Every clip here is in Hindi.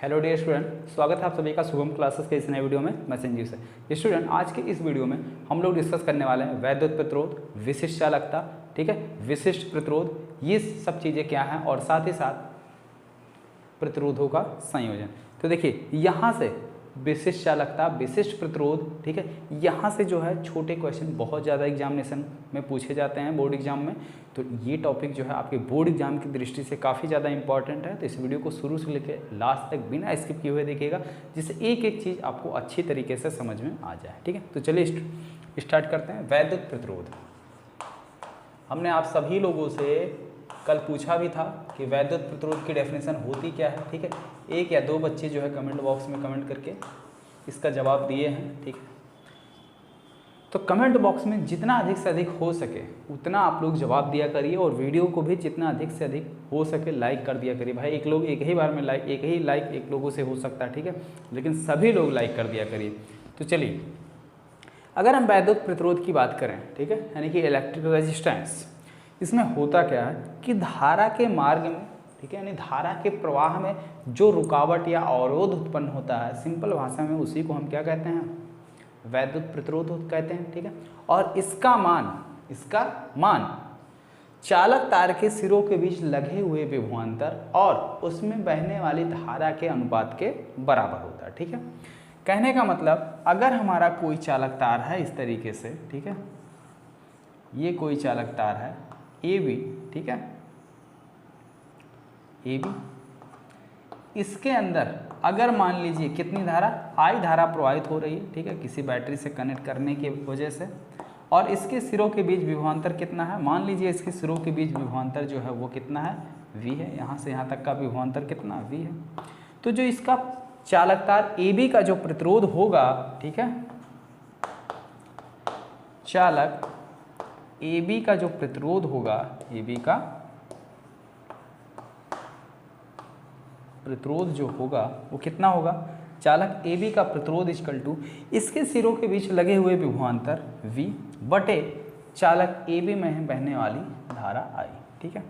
हेलो डियर स्टूडेंट, स्वागत है आप सभी का शुभम क्लासेस के इस नए वीडियो में। मैं संजीव से। स्टूडेंट, आज के इस वीडियो में हम लोग डिस्कस करने वाले हैं वैद्युत प्रतिरोध, विशिष्ट चालकता, ठीक है, विशिष्ट प्रतिरोध, ये सब चीज़ें क्या हैं और साथ ही साथ प्रतिरोधों का संयोजन। तो देखिए यहाँ से विशिष्ट चालकता, विशिष्ट प्रतिरोध, ठीक है, यहाँ से जो है छोटे क्वेश्चन बहुत ज़्यादा एग्जामिनेशन में पूछे जाते हैं बोर्ड एग्जाम में। तो ये टॉपिक जो है आपके बोर्ड एग्जाम की दृष्टि से काफ़ी ज़्यादा इंपॉर्टेंट है। तो इस वीडियो को शुरू से लेकर लास्ट तक बिना स्किप किए हुए देखिएगा, जिससे एक एक चीज़ आपको अच्छी तरीके से समझ में आ जाए। ठीक है, तो चलिए स्टार्ट करते हैं। वैद्युत प्रतिरोध, हमने आप सभी लोगों से कल पूछा भी था कि वैद्युत प्रतिरोध की डेफिनेशन होती क्या है। ठीक है, एक या दो बच्चे जो है कमेंट बॉक्स में कमेंट करके इसका जवाब दिए हैं। ठीक है, तो कमेंट बॉक्स में जितना अधिक से अधिक हो सके उतना आप लोग जवाब दिया करिए और वीडियो को भी जितना अधिक से अधिक हो सके लाइक कर दिया करिए। भाई एक लोग एक ही बार में लाइक, एक ही लाइक एक लोगों से हो सकता है, ठीक है, लेकिन सभी लोग लाइक कर दिया करिए। तो चलिए, अगर हम वैद्युत प्रतिरोध की बात करें, ठीक है, यानी कि इलेक्ट्रिक रेजिस्टेंस, इसमें होता क्या है कि धारा के मार्ग में, ठीक है, यानी धारा के प्रवाह में जो रुकावट या अवरोध उत्पन्न होता है, सिंपल भाषा में उसी को हम क्या कहते हैं, वैद्युत प्रतिरोध कहते हैं। ठीक है, और इसका मान चालक तार के सिरों के बीच लगे हुए विभवांतर और उसमें बहने वाली धारा के अनुपात के बराबर होता है। ठीक है, कहने का मतलब अगर हमारा कोई चालक तार है इस तरीके से, ठीक है, ये कोई चालक तार है AB, ठीक है, AB, इसके अंदर अगर मान लीजिए कितनी धारा, I धारा प्रवाहित हो रही है, ठीक है, किसी बैटरी से कनेक्ट करने की वजह से, और इसके सिरों के बीच विभवांतर कितना है, मान लीजिए इसके सिरों के बीच विभवांतर जो है वो कितना है, V है, यहाँ से यहाँ तक का विभवांतर कितना V है। तो जो इसका चालक तार AB का जो प्रतिरोध होगा, ठीक है, चालक AB का जो प्रतिरोध होगा, AB का प्रतिरोध जो होगा वो कितना होगा, चालक AB का प्रतिरोध इक्वल टू इसके सिरों के बीच लगे हुए विभवांतर V बटे चालक AB में बहने वाली धारा I। ठीक है,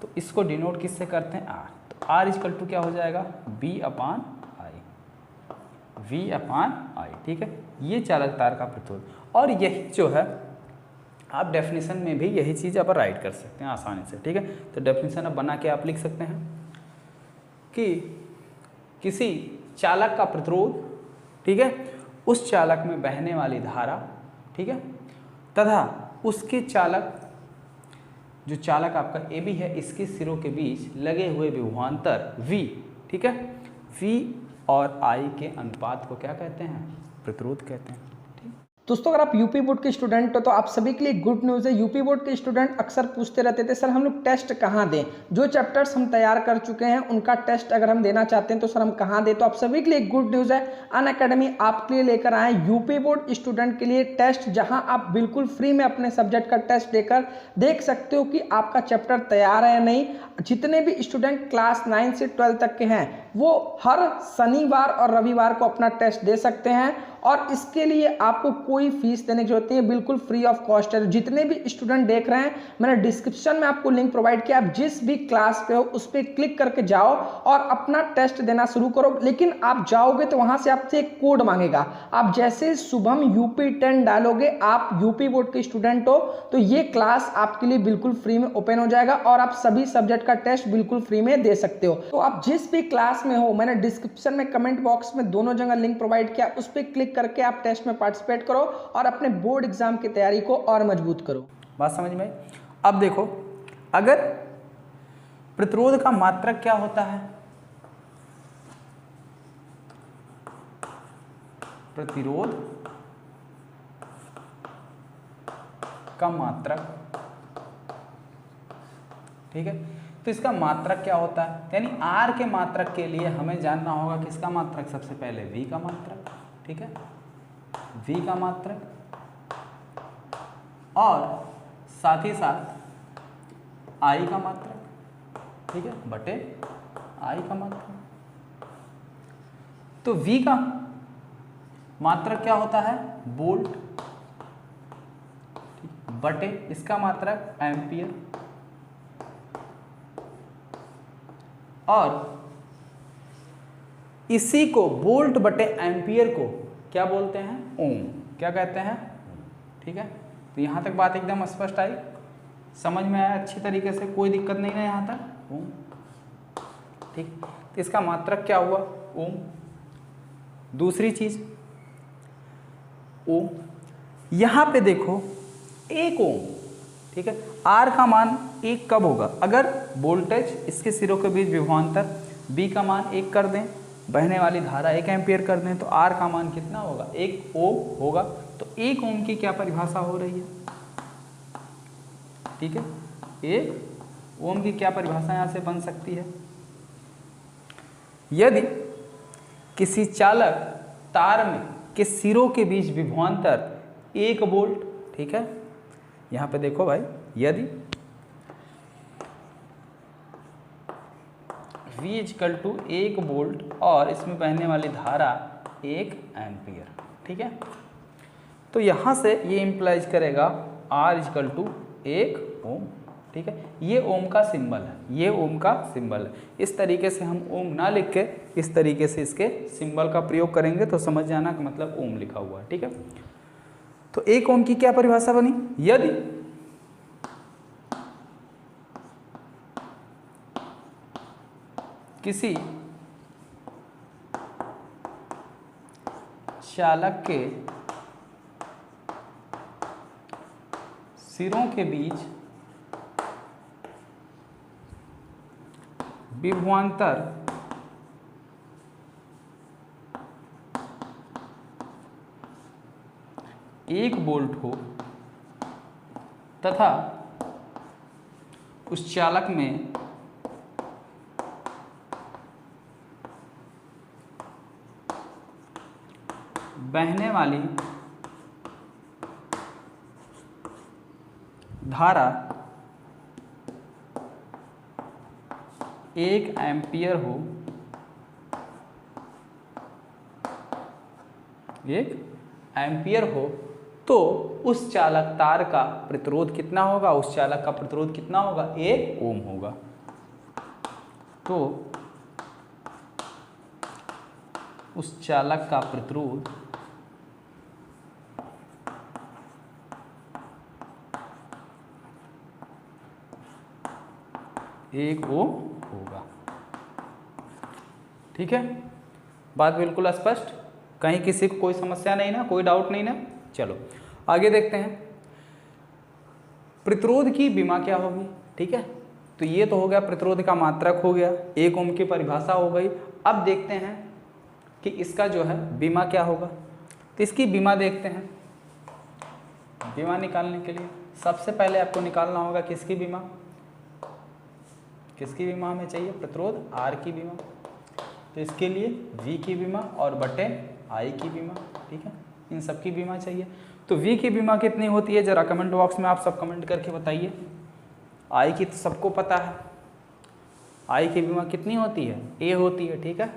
तो इसको डिनोट किससे करते हैं, R। तो R इक्वल टू क्या हो जाएगा, V अपान I। ठीक है, ये चालक तार का प्रतिरोध, और यही जो है आप डेफिनेशन में भी यही चीज़ आप राइट कर सकते हैं आसानी से। ठीक है, तो डेफिनेशन अब बना के आप लिख सकते हैं कि किसी चालक का प्रतिरोध, ठीक है, उस चालक में बहने वाली धारा, ठीक है, तथा उसके जो चालक आपका AB है, इसके सिरों के बीच लगे हुए विभवांतर V, ठीक है, V और I के अनुपात को क्या कहते हैं, प्रतिरोध कहते हैं। दोस्तों, अगर आप यूपी बोर्ड के स्टूडेंट हो तो आप सभी के लिए गुड न्यूज़ है। यूपी बोर्ड के स्टूडेंट अक्सर पूछते रहते थे, सर हम लोग टेस्ट कहाँ दें, जो चैप्टर्स हम तैयार कर चुके हैं उनका टेस्ट अगर हम देना चाहते हैं तो सर हम कहाँ दें। तो आप सभी के लिए गुड न्यूज़ है, अनअकैडमी आपके लिए लेकर आए यूपी बोर्ड स्टूडेंट के लिए टेस्ट, जहां आप बिल्कुल फ्री में अपने सब्जेक्ट का टेस्ट देकर देख सकते हो कि आपका चैप्टर तैयार है या नहीं। जितने भी स्टूडेंट क्लास 9 से 12 तक के हैं वो हर शनिवार और रविवार को अपना टेस्ट दे सकते हैं, और इसके लिए आपको कोई फीस देने की जरूरत नहीं है, बिल्कुल फ्री ऑफ कॉस्ट है। जितने भी स्टूडेंट देख रहे हैं, मैंने डिस्क्रिप्शन में आपको लिंक प्रोवाइड किया, आप जिस भी क्लास पे हो उस पर क्लिक करके जाओ और अपना टेस्ट देना शुरू करो। लेकिन आप जाओगे तो वहां से आपसे एक कोड मांगेगा, आप जैसे शुभम UP10 डालोगे, आप यूपी बोर्ड के स्टूडेंट हो तो ये क्लास आपके लिए बिल्कुल फ्री में ओपन हो जाएगा और आप सभी सब्जेक्ट का टेस्ट बिल्कुल फ्री में दे सकते हो। तो आप जिस भी क्लास में हो, मैंने डिस्क्रिप्शन में कमेंट बॉक्स में दोनों जगह लिंक प्रोवाइड किया, उस पर क्लिक करके आप टेस्ट में पार्टिसिपेट करो और अपने बोर्ड एग्जाम की तैयारी को और मजबूत करो। बात समझ में? अब देखो, अगर प्रतिरोध का मात्रक क्या होता है, प्रतिरोध का मात्रक, ठीक है, तो इसका मात्रक क्या होता है, यानी R के मात्रक के लिए हमें जानना होगा किसका मात्रक, सबसे पहले V का मात्रक, ठीक है, V का मात्रक, और साथ ही साथ I का मात्रक, ठीक है, बटे I का मात्रक। तो V का मात्रक क्या होता है, वोल्ट, बटे इसका मात्रक एम्पियर, और इसी को वोल्ट बटे एम्पियर को क्या बोलते हैं? ओम। क्या कहते हैं? ठीक है, तो यहाँ तक बात एकदम स्पष्ट आई, समझ में आया अच्छी तरीके से, कोई दिक्कत नहीं ना यहाँ तक? ओम। ठीक, तो इसका मात्रक क्या हुआ? ओम। दूसरी चीज ओम, यहाँ पे देखो 1 ओम, ठीक है, आर का मान 1 कब होगा? अगर वोल्टेज इसके सिरों के बीच विभवांतर बी का मान 1 कर दें, बहने वाली धारा 1 एम्पियर कर दें, तो आर का मान कितना होगा? 1 ओम होगा। तो 1 ओम की क्या परिभाषा हो रही है? ठीक है, 1 ओम की क्या परिभाषा यहाँ से बन सकती है? यदि किसी चालक तार में के सिरों के बीच विभवांतर 1 वोल्ट, ठीक है, यहाँ पे देखो भाई, यदि V = 1 वोल्ट और इसमें बहने वाली धारा 1 एम्पियर, ठीक है, तो यहाँ से ये इम्प्लाइज करेगा R = 1 ओम, ठीक है, ये ओम का सिंबल है, ये ओम का सिंबल है। इस तरीके से हम ओम ना लिख के इस तरीके से इसके सिंबल का प्रयोग करेंगे तो समझ जाना कि मतलब ओम लिखा हुआ है, ठीक है। तो 1 ओम की क्या परिभाषा बनी? यदि किसी चालक के सिरों के बीच विभवांतर 1 वोल्ट हो तथा उस चालक में बहने वाली धारा 1 एम्पियर हो, 1 एम्पियर हो, तो उस चालक तार का प्रतिरोध कितना होगा? उस चालक का प्रतिरोध कितना होगा? 1 ओम होगा। तो उस चालक का प्रतिरोध 1 ओम होगा, ठीक है, बात बिल्कुल स्पष्ट, कहीं किसी को कोई समस्या नहीं ना, कोई डाउट नहीं ना? चलो आगे देखते हैं, प्रतिरोध की विमा क्या होगी, ठीक है, तो ये तो हो गया प्रतिरोध का मात्रक हो गया, 1 ओम की परिभाषा हो गई। अब देखते हैं कि इसका जो है विमा क्या होगा, तो इसकी विमा देखते हैं। विमा निकालने के लिए सबसे पहले आपको निकालना होगा किसकी विमा? किसकी विमा हमें चाहिए? प्रतिरोध R की विमा, तो इसके लिए V की विमा और बटे I की विमा, ठीक है, इन सब की विमा चाहिए। तो V की विमा कितनी होती है? जरा कमेंट बॉक्स में आप सब कमेंट करके बताइए। I की तो सबको पता है, I की विमा कितनी होती है? A होती है, ठीक है,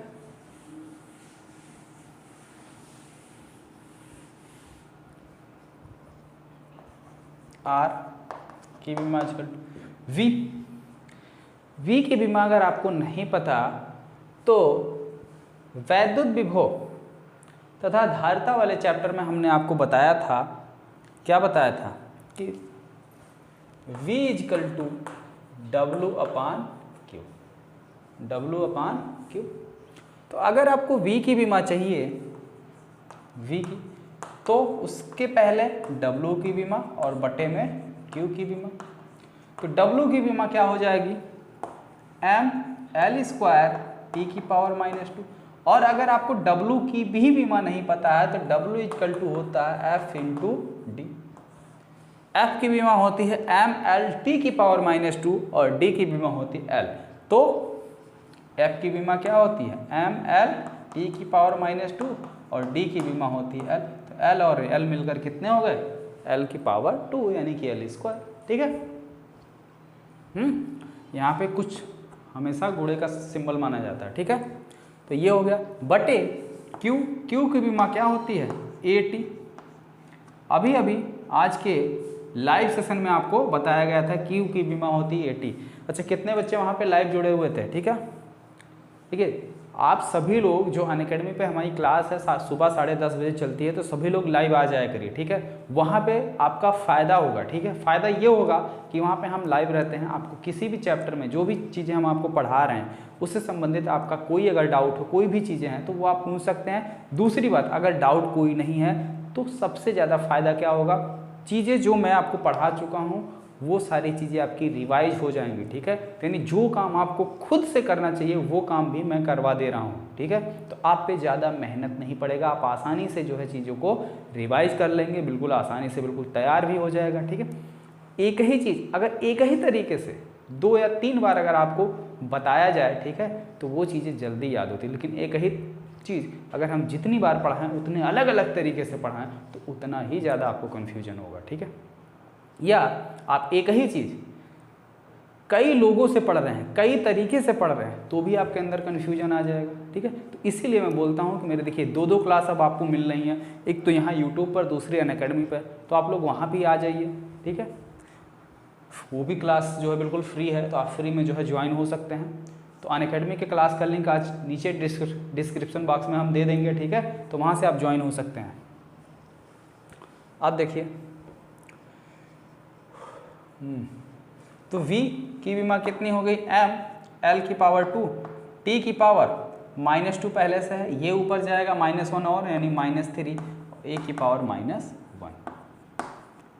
R की विमा V। V की विमा अगर आपको नहीं पता तो वैद्युत विभव तथा धारिता वाले चैप्टर में हमने आपको बताया था, क्या बताया था कि V = W/Q, W/Q। तो अगर आपको V की विमा चाहिए, V की, तो उसके पहले W की विमा और बटे में Q की विमा। तो W की विमा क्या हो जाएगी? mL² e⁻²। और अगर आपको W की भी विमा नहीं पता है तो W = होता है F × D। F की विमा होती है mLt⁻² और D की विमा होती है L। तो F की विमा क्या होती है? mLt⁻² और D की विमा होती है L। तो L और L मिलकर कितने हो गए? L⁻² यानी कि L², ठीक है। यहाँ पे कुछ हमेशा गुणे का सिंबल माना जाता है, ठीक है, तो ये हो गया बटे Q। Q की विमा क्या होती है? AT। अभी आज के लाइव सेशन में आपको बताया गया था Q की विमा होती है AT। अच्छा, कितने बच्चे वहाँ पे लाइव जुड़े हुए थे? ठीक है, आप सभी लोग जो अनअकैडमी पे हमारी क्लास है सुबह 10:30 बजे चलती है, तो सभी लोग लाइव आ जाया करिए, ठीक है। वहाँ पे आपका फ़ायदा होगा, ठीक है। फ़ायदा ये होगा कि वहाँ पे हम लाइव रहते हैं, आपको किसी भी चैप्टर में जो भी चीज़ें हम आपको पढ़ा रहे हैं उससे संबंधित आपका कोई अगर डाउट हो, कोई भी चीज़ें हैं तो वो आप पूछ सकते हैं। दूसरी बात, अगर डाउट कोई नहीं है तो सबसे ज़्यादा फ़ायदा क्या होगा, चीज़ें जो मैं आपको पढ़ा चुका हूँ वो सारी चीज़ें आपकी रिवाइज हो जाएंगी, ठीक है। यानी जो काम आपको खुद से करना चाहिए वो काम भी मैं करवा दे रहा हूँ, ठीक है। तो आप पे ज़्यादा मेहनत नहीं पड़ेगा, आप आसानी से जो है चीज़ों को रिवाइज कर लेंगे, बिल्कुल आसानी से, बिल्कुल तैयार भी हो जाएगा, ठीक है। एक ही चीज़ अगर एक ही तरीके से 2 या 3 बार अगर आपको बताया जाए, ठीक है, तो वो चीज़ें जल्दी याद होती है। लेकिन एक ही चीज़ अगर हम जितनी बार पढ़ाएं, उतने अलग अलग तरीके से पढ़ाएं, तो उतना ही ज़्यादा आपको कन्फ्यूजन होगा, ठीक है। या आप एक ही चीज़ कई लोगों से पढ़ रहे हैं, कई तरीके से पढ़ रहे हैं, तो भी आपके अंदर कन्फ्यूजन आ जाएगा, ठीक है। तो इसीलिए मैं बोलता हूँ कि मेरे देखिए 2 क्लास अब आपको मिल रही हैं, एक तो यहाँ यूट्यूब पर, दूसरी अनअकैडमी पर, तो आप लोग वहाँ भी आ जाइए, ठीक है। वो भी क्लास जो है बिल्कुल फ्री है, तो आप फ्री में जो है ज्वाइन हो सकते हैं। तो अनअकैडमी के क्लास का लिंक आज नीचे डिस्क्रिप्शन बॉक्स में हम दे देंगे, ठीक है, तो वहाँ से आप ज्वाइन हो सकते हैं। अब देखिए तो v की विमा कितनी हो गई, m l की पावर 2 t की पावर -2 पहले से है, ये ऊपर जाएगा -1 और यानी -3, a की पावर -1,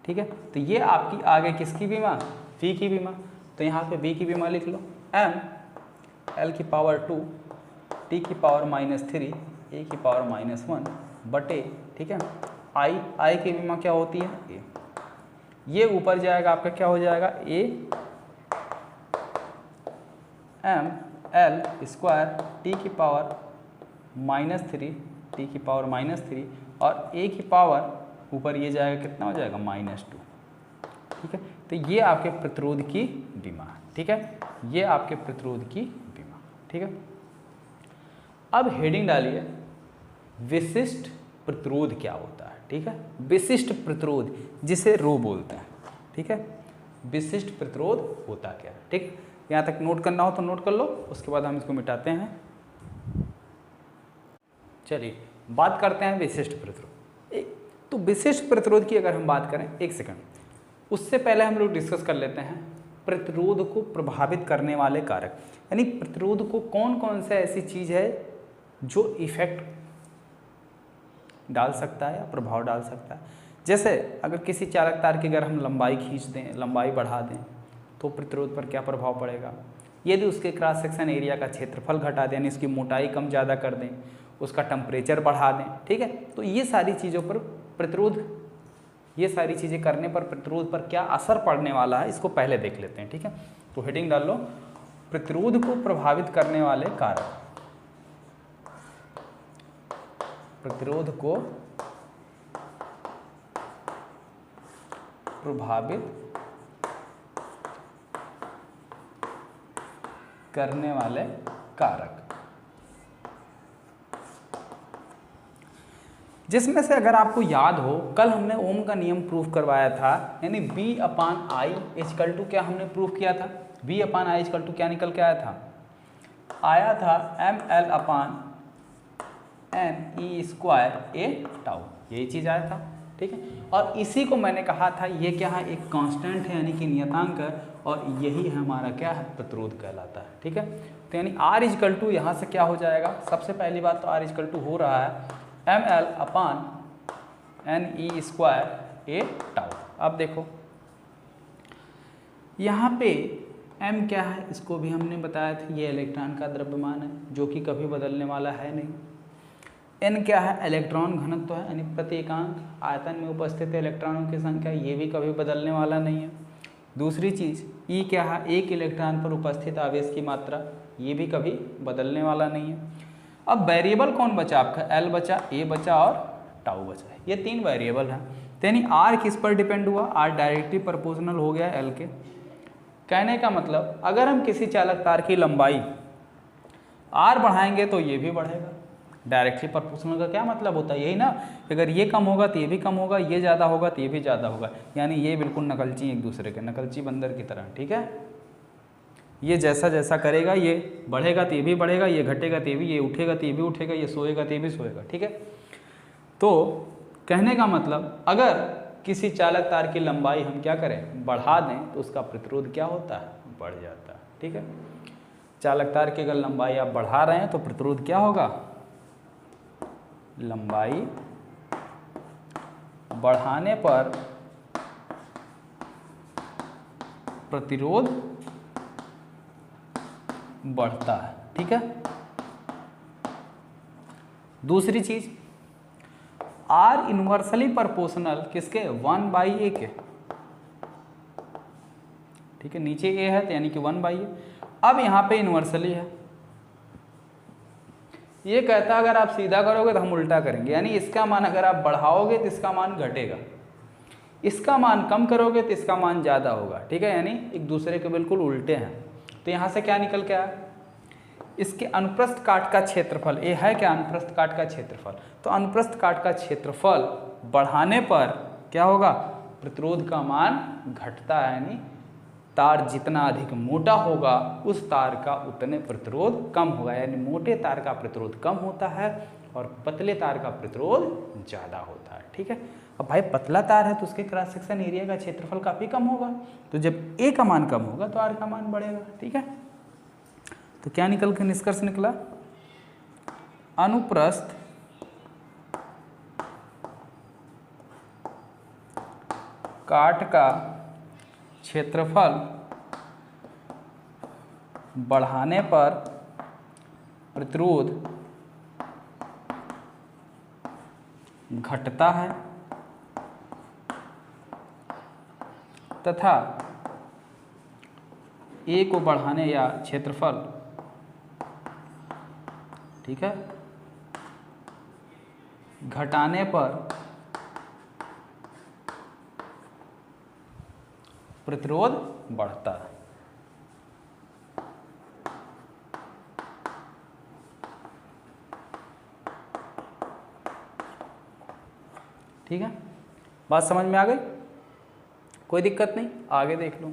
ठीक है। तो ये आपकी आगे किसकी विमा, v की विमा। तो यहाँ पे v की विमा लिख लो, m l की पावर 2 t की पावर -3 a की पावर -1 बटे, ठीक है, i की विमा क्या होती है, a। ये ऊपर जाएगा आपका क्या हो जाएगा, a m l square t की पावर -3 t की पावर -3 और a की पावर ऊपर ये जाएगा कितना हो जाएगा, -2, ठीक है। तो ये आपके प्रतिरोध की विमा, ठीक है, ये आपके प्रतिरोध की विमा, ठीक है। अब हेडिंग डालिए, विशिष्ट प्रतिरोध क्या होता है, ठीक है। विशिष्ट प्रतिरोध जिसे रो बोलते हैं, ठीक है, विशिष्ट प्रतिरोध होता क्या है, ठीक। यहाँ तक नोट करना हो तो नोट कर लो, उसके बाद हम इसको मिटाते हैं। चलिए बात करते हैं विशिष्ट प्रतिरोध। तो विशिष्ट प्रतिरोध की अगर हम बात करें, एक सेकंड, उससे पहले हम लोग डिस्कस कर लेते हैं प्रतिरोध को प्रभावित करने वाले कारक, यानी प्रतिरोध को कौन कौन सा ऐसी चीज़ है जो इफेक्ट डाल सकता है या प्रभाव डाल सकता है। जैसे अगर किसी चालक तार की अगर हम लंबाई खींच दें, लंबाई बढ़ा दें, तो प्रतिरोध पर क्या प्रभाव पड़ेगा। यदि उसके क्रॉस सेक्शन एरिया का क्षेत्रफल घटा दें, यानी उसकी मोटाई कम ज़्यादा कर दें, उसका टेम्परेचर बढ़ा दें, ठीक है, तो ये सारी चीज़ों पर प्रतिरोध, ये सारी चीज़ें करने पर प्रतिरोध पर क्या असर पड़ने वाला है, इसको पहले देख लेते हैं, ठीक है। तो हेडिंग डाल लो, प्रतिरोध को प्रभावित करने वाले कारक, प्रतिरोध को प्रभावित करने वाले कारक, जिसमें से अगर आपको याद हो कल हमने ओम का नियम प्रूफ करवाया था, यानी V/I = क्या हमने प्रूफ किया था, V/I = क्या निकल के आया था mL/NE² A/τ, यही चीज़ आया था, ठीक है। और इसी को मैंने कहा था ये क्या है, एक कांस्टेंट है, यानी कि नियतांक है, और यही हमारा क्या है, प्रतिरोध कहलाता है, ठीक है। तो यानी R यहाँ से क्या हो जाएगा, सबसे पहली बात तो R हो रहा है mL/NE² A/τ। अब देखो यहाँ पे m क्या है, इसको भी हमने बताया था, ये इलेक्ट्रॉन का द्रव्यमान है जो कि कभी बदलने वाला है नहीं। n क्या है, इलेक्ट्रॉन घनत्व है, यानी प्रति एकांक आयतन में उपस्थित इलेक्ट्रॉनों की संख्या, ये भी कभी बदलने वाला नहीं है। दूसरी चीज़ E क्या है, एक इलेक्ट्रॉन पर उपस्थित आवेश की मात्रा, ये भी कभी बदलने वाला नहीं है। अब वेरिएबल कौन बचा आपका, L बचा, A बचा और τ बचा, ये 3 वेरिएबल हैं। तो यानी R किस पर डिपेंड हुआ, R डायरेक्टली प्रोपोर्शनल हो गया L के। कहने का मतलब अगर हम किसी चालक तार की लंबाई R बढ़ाएंगे तो ये भी बढ़ेगा। डायरेक्टली प्रोपोर्शनल का क्या मतलब होता है, यही ना, अगर ये कम होगा तो ये भी कम होगा, ये ज़्यादा होगा तो ये भी ज़्यादा होगा, यानी ये बिल्कुल नकलची एक दूसरे के, नकलची बंदर की तरह, ठीक है। ये जैसा जैसा करेगा ये बढ़ेगा तो ये भी बढ़ेगा, ये घटेगा तो ये भी, ये उठेगा तो ये भी उठेगा, ये सोएगा तो ये भी सोएगा। ठीक है, तो कहने का मतलब अगर किसी चालक तार की लंबाई हम क्या करें, बढ़ा दें, तो उसका प्रतिरोध क्या होता है, बढ़ जाता है। ठीक है, चालक तार की अगर लंबाई आप बढ़ा रहे हैं तो प्रतिरोध क्या होगा, लंबाई बढ़ाने पर प्रतिरोध बढ़ता है। ठीक है, दूसरी चीज, आर इनवर्सली प्रोपोर्शनल किसके, 1/a के। ठीक है, नीचे a है तो यानी कि 1/a। अब यहाँ पे इनवर्सली है, ये कहता है अगर आप सीधा करोगे तो हम उल्टा करेंगे, यानी इसका मान अगर आप बढ़ाओगे तो इसका मान घटेगा, इसका मान कम करोगे तो इसका मान ज़्यादा होगा। ठीक है, यानी एक दूसरे के बिल्कुल उल्टे हैं। तो यहाँ से क्या निकल के आया, इसके अनुप्रस्थ काट का क्षेत्रफल, ये है क्या, अनुप्रस्थ काट का क्षेत्रफल, तो अनुप्रस्थ काट का क्षेत्रफल बढ़ाने पर क्या होगा, प्रतिरोध का मान घटता है, यानी तार जितना अधिक मोटा होगा उस तार का उतने प्रतिरोध कम होगा, यानी मोटे तार का प्रतिरोध कम होता है और पतले तार का प्रतिरोध ज़्यादा होता है। ठीक है, अब भाई पतला तार है तो उसके क्रॉस सेक्शन एरिया का क्षेत्रफल काफ़ी कम होगा, तो जब ए का मान कम होगा तो आर का मान बढ़ेगा। ठीक है, तो क्या निकल के निष्कर्ष निकला, अनुप्रस्थ काट का क्षेत्रफल बढ़ाने पर प्रतिरोध घटता है तथा ए को बढ़ाने या क्षेत्रफल, ठीक है, घटाने पर प्रतिरोध बढ़ता है। ठीक है, बात समझ में आ गई, कोई दिक्कत नहीं, आगे देख लो।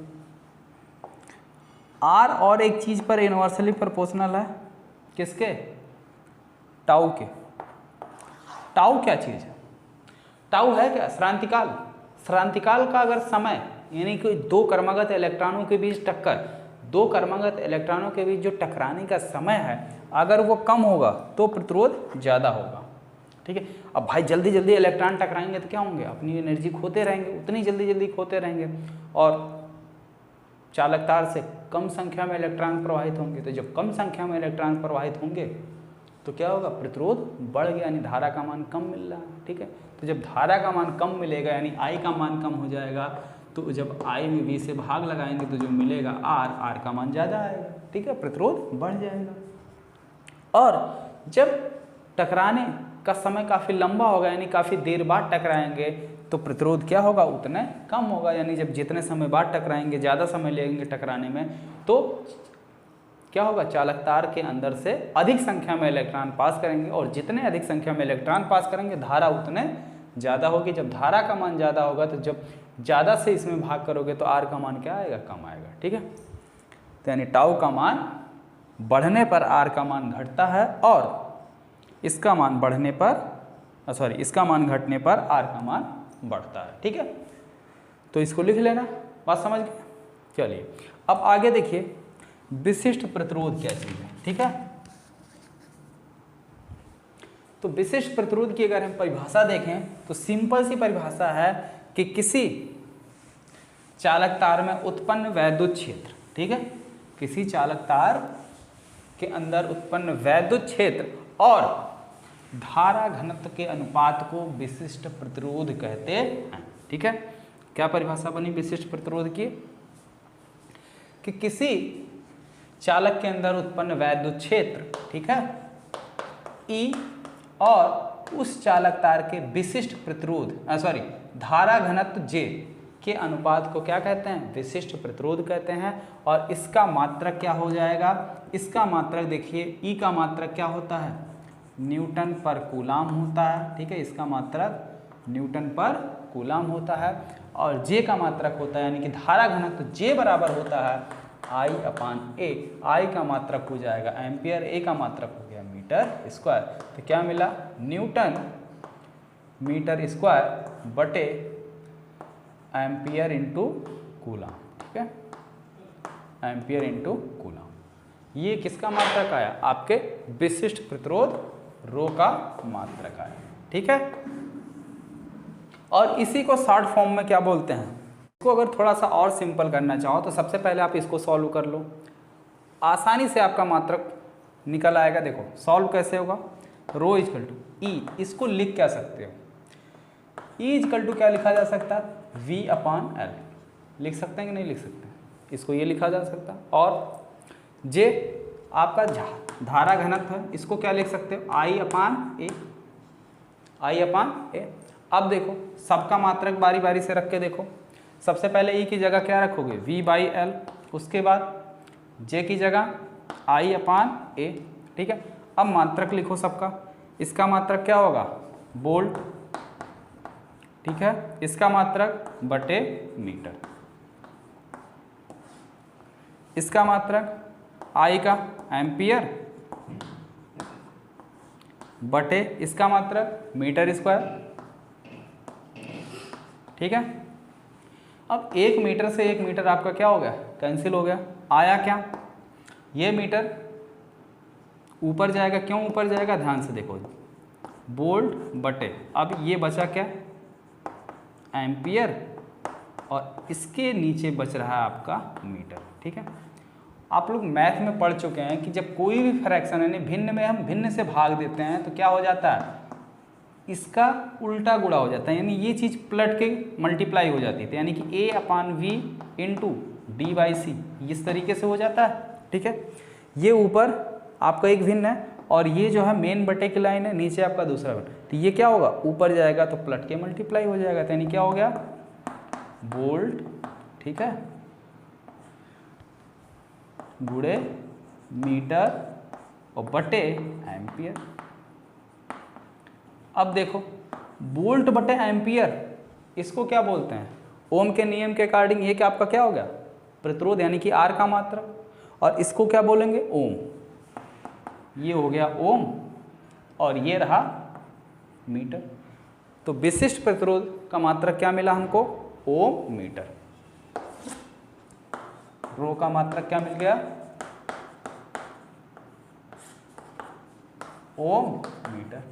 आर और एक चीज पर इनवर्सली प्रोपोर्शनल है, किसके, टाउ के। टाउ क्या चीज है, टाउ है क्या, श्रांतिकाल। श्रांतिकाल का अगर समय, यानी कि दो क्रमागत इलेक्ट्रॉनों के बीच टक्कर, दो क्रमागत इलेक्ट्रॉनों के बीच जो टकराने का समय है, अगर वो कम होगा तो प्रतिरोध ज़्यादा होगा। ठीक है, अब भाई जल्दी जल्दी इलेक्ट्रॉन टकराएंगे तो क्या होंगे, अपनी एनर्जी खोते रहेंगे, उतनी जल्दी जल्दी खोते रहेंगे, और चालक तार से कम संख्या में इलेक्ट्रॉन प्रवाहित होंगे। तो जब कम संख्या में इलेक्ट्रॉन प्रवाहित होंगे तो क्या होगा, प्रतिरोध बढ़ गया, यानी धारा का मान कम मिल रहा है। ठीक है, तो जब धारा का मान कम मिलेगा यानी आई का मान कम हो जाएगा, तो जब आई में वी से भाग लगाएंगे तो जो मिलेगा आर का मान ज़्यादा आएगा। ठीक है, प्रतिरोध बढ़ जाएगा। और जब टकराने का समय काफ़ी लंबा होगा, यानी काफ़ी देर बाद टकराएंगे, तो प्रतिरोध क्या होगा, उतने कम होगा, यानी जब जितने समय बाद टकराएंगे, ज़्यादा समय लेंगे टकराने में, तो क्या होगा, चालक तार के अंदर से अधिक संख्या में इलेक्ट्रॉन पास करेंगे, और जितने अधिक संख्या में इलेक्ट्रॉन पास करेंगे धारा उतने ज़्यादा होगी। जब धारा का मान ज़्यादा होगा तो जब ज़्यादा से इसमें भाग करोगे तो आर का मान क्या आएगा, कम आएगा। ठीक है, तो यानी टाउ का मान बढ़ने पर आर का मान घटता है, और इसका मान बढ़ने पर इसका मान घटने पर आर का मान बढ़ता है। ठीक है, तो इसको लिख लेना, बात समझ गए। चलिए अब आगे देखिए, विशिष्ट प्रतिरोध क्या चीज़ है। ठीक है, तो विशिष्ट प्रतिरोध की अगर हम परिभाषा देखें तो सिंपल सी परिभाषा है कि किसी चालक तार में उत्पन्न वैद्युत क्षेत्र, ठीक है, किसी चालक तार के अंदर उत्पन्न वैद्युत क्षेत्र और धारा घनत्व के अनुपात को विशिष्ट प्रतिरोध कहते हैं। ठीक है, क्या परिभाषा बनी विशिष्ट प्रतिरोध की, कि किसी चालक के अंदर उत्पन्न वैद्युत क्षेत्र, ठीक है, ई, और उस चालक तार के विशिष्ट प्रतिरोध धारा घनत्व जे के अनुपात को क्या कहते हैं, विशिष्ट प्रतिरोध कहते हैं। और इसका मात्रक क्या हो जाएगा, इसका मात्रक देखिए, ई का मात्रक क्या होता है, न्यूटन पर कूलाम होता है। ठीक है, इसका मात्रक न्यूटन पर कूलाम होता है, और जे का मात्रक होता है, यानी कि धारा घनत्व जे बराबर होता है आई अपान ए, आई का मात्रक हो जाएगा एम्पियर, ए का मात्रक हो गया मीटर स्क्वायर। तो क्या मिला, न्यूटन मीटर स्क्वायर बटे एम्पियर इंटू कूलम, ठीक है, एम्पियर इंटू कूलम। ये किसका मात्रक आया, आपके विशिष्ट प्रतिरोध रो का मात्रक आया, ठीक है। और इसी को शॉर्ट फॉर्म में क्या बोलते हैं, इसको अगर थोड़ा सा और सिंपल करना चाहो तो सबसे पहले आप इसको सॉल्व कर लो, आसानी से आपका मात्रक निकल आएगा। देखो सॉल्व कैसे होगा, रो इजकल टू ई, इसको लिख क्या सकते हो, ई इजकल टू क्या लिखा जा सकता है, वी अपान एल, लिख सकते हैं कि नहीं लिख सकते, इसको ये लिखा जा सकता है। और जे आपका धारा घनत्व है, इसको क्या लिख सकते हो, आई अपान ए, आई अपान ए। अब देखो सबका मात्रक बारी बारी से रख के देखो, सबसे पहले ई की जगह क्या रखोगे, वी बाई एल, उसके बाद जे की जगह आई अपान ए, ठीक है। अब मात्रक लिखो सबका, इसका मात्रक क्या होगा, वोल्ट, ठीक है, इसका मात्रक बटे मीटर, इसका मात्रक आई का एम्पियर बटे इसका मात्रक मीटर स्क्वायर, ठीक है। अब 1 मीटर से 1 मीटर आपका क्या हो गया, कैंसिल हो गया, आया क्या, ये मीटर ऊपर जाएगा, क्यों ऊपर जाएगा, ध्यान से देखो, वोल्ट बटे, अब ये बचा क्या, एम्पियर, और इसके नीचे बच रहा है आपका मीटर, ठीक है। आप लोग मैथ में पढ़ चुके हैं कि जब कोई भी फ्रैक्शन यानी भिन्न में हम भिन्न से भाग देते हैं तो क्या हो जाता है, इसका उल्टा गुणा हो जाता है, यानी ये चीज़ पलट के मल्टीप्लाई हो जाती है, यानी कि ए अपान वी इंटू डी बाई सी, इस तरीके से हो जाता है, ठीक है। ये ऊपर आपका एक भिन्न है और ये जो है मेन बटे की लाइन है, नीचे आपका दूसरा बटे, तो ये क्या होगा, ऊपर जाएगा तो पलट के मल्टीप्लाई हो जाएगा, तो यानी क्या हो गया, वोल्ट, ठीक है, गुणे मीटर और बटे एम्पियर। अब देखो वोल्ट बटे एम्पियर, इसको क्या बोलते हैं, ओम के नियम के अकॉर्डिंग ये क्या आपका क्या हो गया, प्रतिरोध यानी कि आर का मात्रक, और इसको क्या बोलेंगे, ओम, ये हो गया ओम और ये रहा मीटर। तो विशिष्ट प्रतिरोध का मात्रक क्या मिला हमको, ओम मीटर, रो का मात्रक क्या मिल गया, ओम मीटर।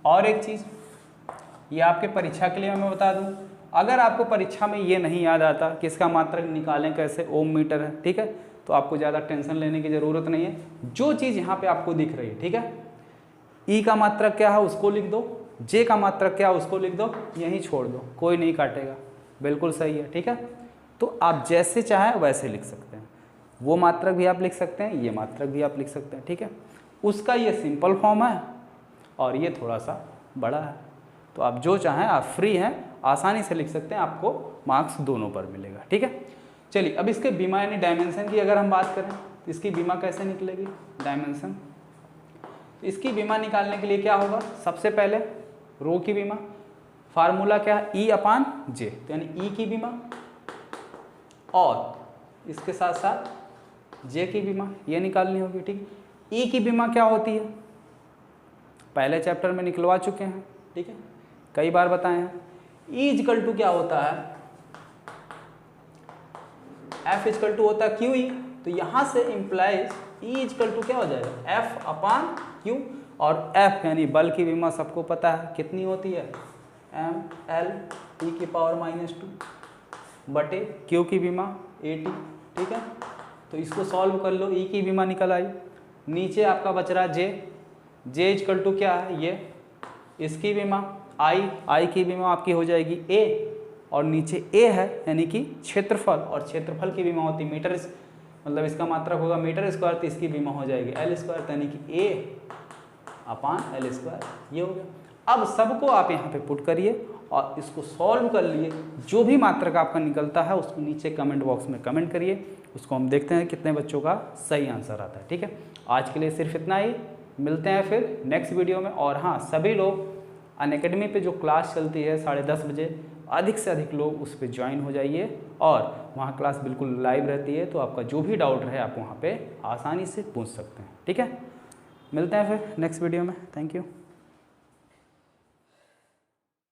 और एक चीज़ ये आपके परीक्षा के लिए मैं बता दूं, अगर आपको परीक्षा में ये नहीं याद आता कि इसका मात्रक निकालें कैसे, ओम मीटर है, ठीक है, तो आपको ज़्यादा टेंशन लेने की ज़रूरत नहीं है। जो चीज़ यहाँ पे आपको दिख रही है, ठीक है, ई का मात्रक क्या है उसको लिख दो, जे का मात्रक क्या है उसको लिख दो, यहीं छोड़ दो, कोई नहीं काटेगा, बिल्कुल सही है, ठीक है। तो आप जैसे चाहें वैसे लिख सकते हैं, वो मात्रक भी आप लिख सकते हैं, ये मात्रक भी आप लिख सकते हैं, ठीक है। उसका ये सिंपल फॉर्म है और ये थोड़ा सा बड़ा है, तो आप जो चाहें आप फ्री हैं, आसानी से लिख सकते हैं, आपको मार्क्स दोनों पर मिलेगा, ठीक है। चलिए अब इसके बीमा यानी डायमेंशन की अगर हम बात करें तो इसकी बीमा कैसे निकलेगी, डायमेंशन, तो इसकी बीमा निकालने के लिए क्या होगा, सबसे पहले रो की बीमा, फार्मूला क्या है, ई अपान जे, तो यानी ई की बीमा और इसके साथ साथ जे की बीमा ये निकालनी होगी, ठीक। ई की बीमा क्या होती है, पहले चैप्टर में निकलवा चुके हैं, ठीक है, कई बार बताए हैं। ई इजकल टू क्या होता है, एफ इजकल टू होता है क्यू ई, तो यहाँ से इम्प्लाइज ई इजकल टू क्या हो जाएगा, एफ अपान क्यू, और एफ यानी बल की बीमा सबको पता है कितनी होती है, एम एल टी की पावर -2 बटे क्यू की बीमा ए टी, ठीक है। तो इसको सॉल्व कर लो, ई की बीमा निकल आई, नीचे आपका बच रहा जे इजकल टू क्या है, ये इसकी बीमा आई की बीमा आपकी हो जाएगी ए, और नीचे ए है यानी कि क्षेत्रफल, और क्षेत्रफल की बीमा होती है मीटर, मतलब इसका मात्रक होगा मीटर स्क्वायर, तो इसकी बीमा हो जाएगी एल स्क्वायर, यानी कि ए अपान एल स्क्वायर, ये हो गया। अब सबको आप यहाँ पे पुट करिए और इसको सॉल्व कर लिए, जो भी मात्रक आपका निकलता है उसको नीचे कमेंट बॉक्स में कमेंट करिए, उसको हम देखते हैं कितने बच्चों का सही आंसर आता है, ठीक है। आज के लिए सिर्फ इतना ही, मिलते हैं फिर नेक्स्ट वीडियो में। और हाँ, सभी लोग अनअकैडमी पे जो क्लास चलती है 10:30 बजे, अधिक से अधिक लोग उस पर ज्वाइन हो जाइए और वहाँ क्लास बिल्कुल लाइव रहती है, तो आपका जो भी डाउट रहे आप वहाँ पे आसानी से पूछ सकते हैं। ठीक है, मिलते हैं फिर नेक्स्ट वीडियो में। Thank you.